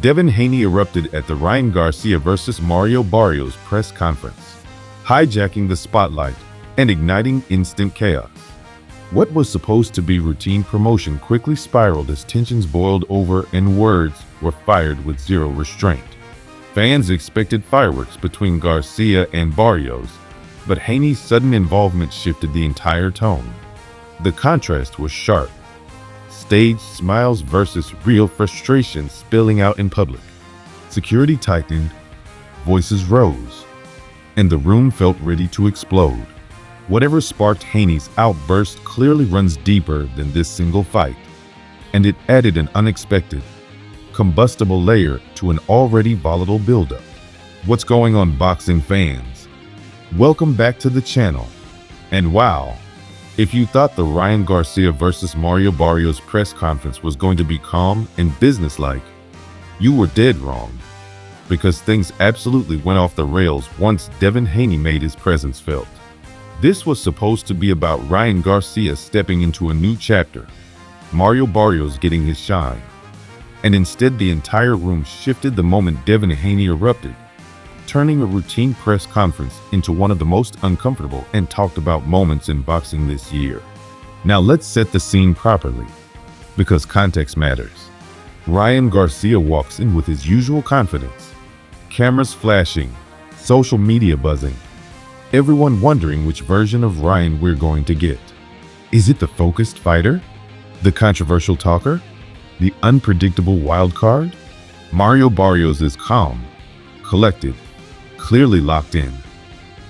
Devin Haney erupted at the Ryan Garcia vs. Mario Barrios press conference, hijacking the spotlight and igniting instant chaos. What was supposed to be routine promotion quickly spiraled as tensions boiled over and words were fired with zero restraint. Fans expected fireworks between Garcia and Barrios, but Haney's sudden involvement shifted the entire tone. The contrast was sharp. Staged smiles versus real frustration spilling out in public. Security tightened, voices rose, and the room felt ready to explode. Whatever sparked Haney's outburst clearly runs deeper than this single fight, and it added an unexpected, combustible layer to an already volatile buildup. What's going on, boxing fans? Welcome back to the channel. And wow, if you thought the Ryan Garcia vs. Mario Barrios press conference was going to be calm and businesslike, you were dead wrong, because things absolutely went off the rails once Devin Haney made his presence felt. This was supposed to be about Ryan Garcia stepping into a new chapter, Mario Barrios getting his shine, and instead the entire room shifted the moment Devin Haney erupted, turning a routine press conference into one of the most uncomfortable and talked about moments in boxing this year. Now let's set the scene properly, because context matters. Ryan Garcia walks in with his usual confidence, cameras flashing, social media buzzing, everyone wondering which version of Ryan we're going to get. Is it the focused fighter? The controversial talker? The unpredictable wild card? Mario Barrios is calm, collected, clearly locked in,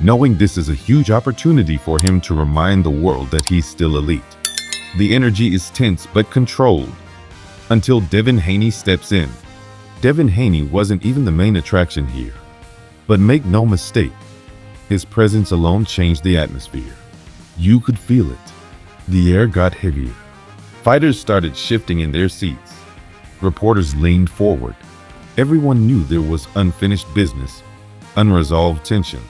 knowing this is a huge opportunity for him to remind the world that he's still elite. The energy is tense but controlled, until Devin Haney steps in. Devin Haney wasn't even the main attraction here. But make no mistake, his presence alone changed the atmosphere. You could feel it. The air got heavier. Fighters started shifting in their seats. Reporters leaned forward. Everyone knew there was unfinished business, unresolved tension,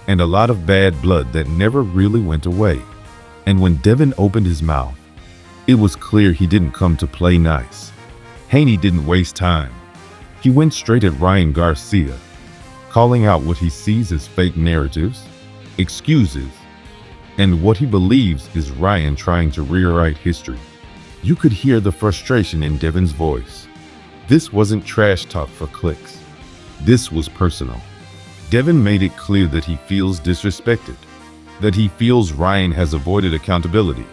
and a lot of bad blood that never really went away. And when Devin opened his mouth, it was clear he didn't come to play nice. Haney didn't waste time. He went straight at Ryan Garcia, calling out what he sees as fake narratives, excuses, and what he believes is Ryan trying to rewrite history. You could hear the frustration in Devin's voice. This wasn't trash talk for clicks. This was personal. Devin made it clear that he feels disrespected, that he feels Ryan has avoided accountability,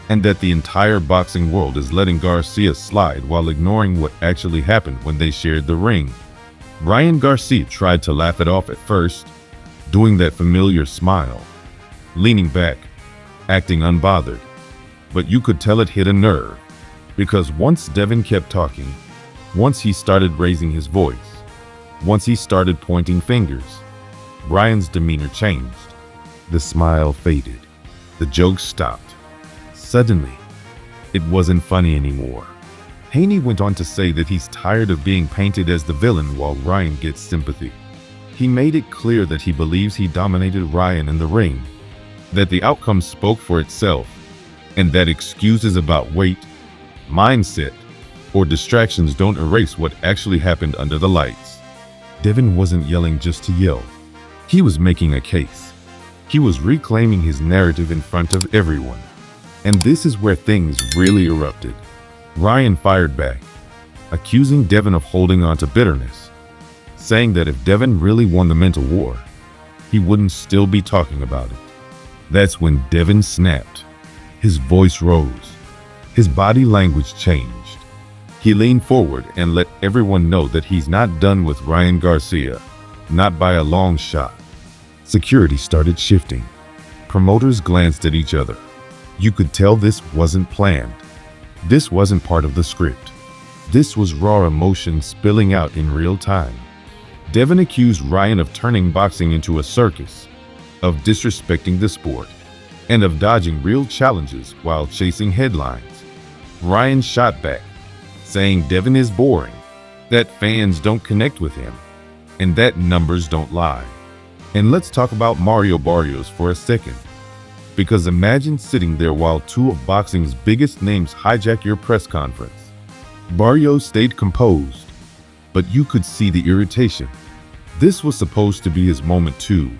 and that the entire boxing world is letting Garcia slide while ignoring what actually happened when they shared the ring. Ryan Garcia tried to laugh it off at first, doing that familiar smile, leaning back, acting unbothered. But you could tell it hit a nerve, because once Devin kept talking, once he started raising his voice, once he started pointing fingers, Ryan's demeanor changed. The smile faded. The jokes stopped. Suddenly, it wasn't funny anymore. Haney went on to say that he's tired of being painted as the villain while Ryan gets sympathy. He made it clear that he believes he dominated Ryan in the ring, that the outcome spoke for itself, and that excuses about weight, mindset, or distractions don't erase what actually happened under the lights. Devin wasn't yelling just to yell. He was making a case. He was reclaiming his narrative in front of everyone. And this is where things really erupted. Ryan fired back, accusing Devin of holding on to bitterness, saying that if Devin really won the mental war, he wouldn't still be talking about it. That's when Devin snapped. His voice rose. His body language changed. He leaned forward and let everyone know that he's not done with Ryan Garcia, not by a long shot. Security started shifting. Promoters glanced at each other. You could tell this wasn't planned. This wasn't part of the script. This was raw emotion spilling out in real time. Devin accused Ryan of turning boxing into a circus, of disrespecting the sport, and of dodging real challenges while chasing headlines. Ryan shot back, saying Devin is boring, that fans don't connect with him, and that numbers don't lie. And let's talk about Mario Barrios for a second. Because imagine sitting there while two of boxing's biggest names hijack your press conference. Barrios stayed composed, but you could see the irritation. This was supposed to be his moment too,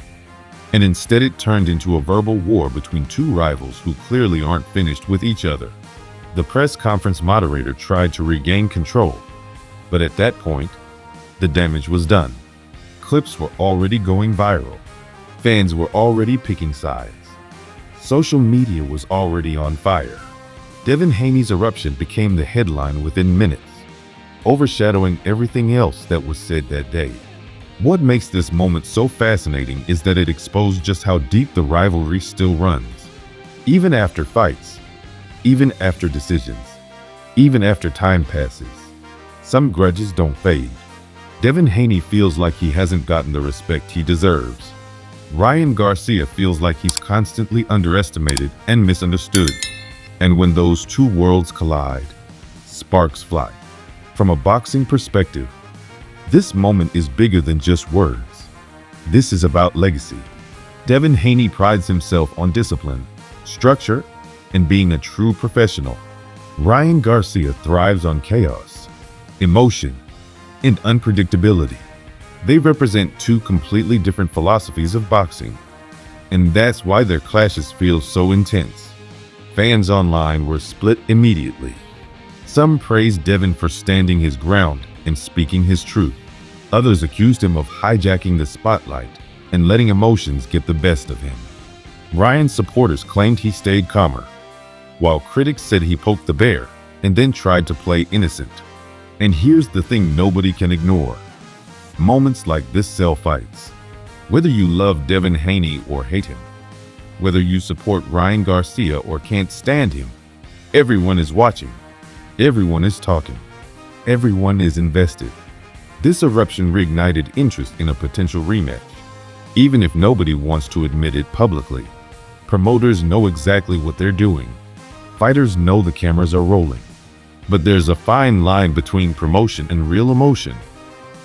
and instead it turned into a verbal war between two rivals who clearly aren't finished with each other. The press conference moderator tried to regain control, but at that point, the damage was done. Clips were already going viral. Fans were already picking sides. Social media was already on fire. Devin Haney's eruption became the headline within minutes, overshadowing everything else that was said that day. What makes this moment so fascinating is that it exposed just how deep the rivalry still runs. Even after fights, even after decisions, even after time passes, some grudges don't fade. Devin Haney feels like he hasn't gotten the respect he deserves. Ryan Garcia feels like he's constantly underestimated and misunderstood. And when those two worlds collide, sparks fly. From a boxing perspective, this moment is bigger than just words. This is about legacy. Devin Haney prides himself on discipline, structure, and being a true professional. Ryan Garcia thrives on chaos, emotion, and unpredictability. They represent two completely different philosophies of boxing, and that's why their clashes feel so intense. Fans online were split immediately. Some praised Devin for standing his ground and speaking his truth. Others accused him of hijacking the spotlight and letting emotions get the best of him. Ryan's supporters claimed he stayed calmer, while critics said he poked the bear and then tried to play innocent. And here's the thing nobody can ignore. Moments like this sell fights. Whether you love Devin Haney or hate him, whether you support Ryan Garcia or can't stand him, everyone is watching. Everyone is talking. Everyone is invested. This eruption reignited interest in a potential rematch. Even if nobody wants to admit it publicly, promoters know exactly what they're doing. Fighters know the cameras are rolling. But there's a fine line between promotion and real emotion.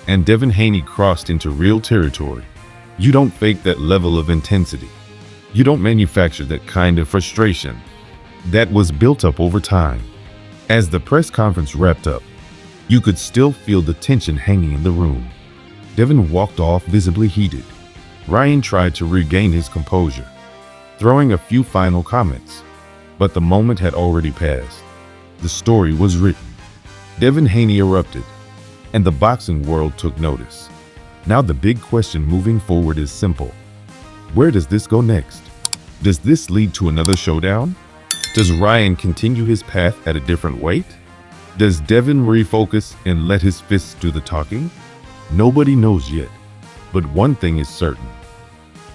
And Devin Haney crossed into real territory. You don't fake that level of intensity. You don't manufacture that kind of frustration. That was built up over time. As the press conference wrapped up, you could still feel the tension hanging in the room. Devin walked off visibly heated. Ryan tried to regain his composure, throwing a few final comments. But the moment had already passed. The story was written. Devin Haney erupted, and the boxing world took notice. Now the big question moving forward is simple. Where does this go next? Does this lead to another showdown? Does Ryan continue his path at a different weight? Does Devin refocus and let his fists do the talking? Nobody knows yet, but one thing is certain.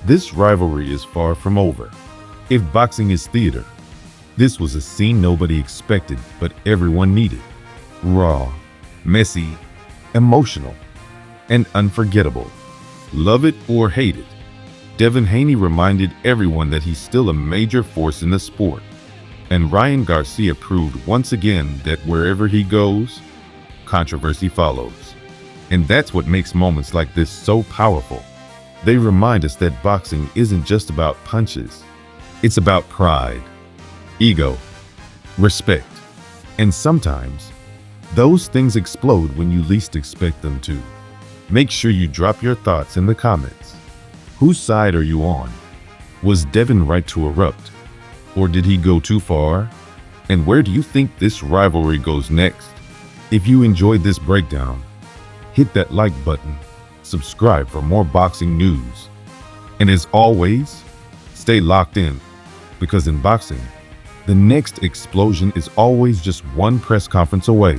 This rivalry is far from over. If boxing is theater, this was a scene nobody expected, but everyone needed. Raw, messy, emotional, and unforgettable. Love it or hate it, Devin Haney reminded everyone that he's still a major force in the sport. And Ryan Garcia proved once again that wherever he goes, controversy follows. And that's what makes moments like this so powerful. They remind us that boxing isn't just about punches. It's about pride, ego, respect. And sometimes, those things explode when you least expect them to. Make sure you drop your thoughts in the comments. Whose side are you on? Was Devin right to erupt? Or did he go too far? And where do you think this rivalry goes next? If you enjoyed this breakdown, hit that like button, subscribe for more boxing news. And as always, stay locked in, because in boxing, the next explosion is always just one press conference away.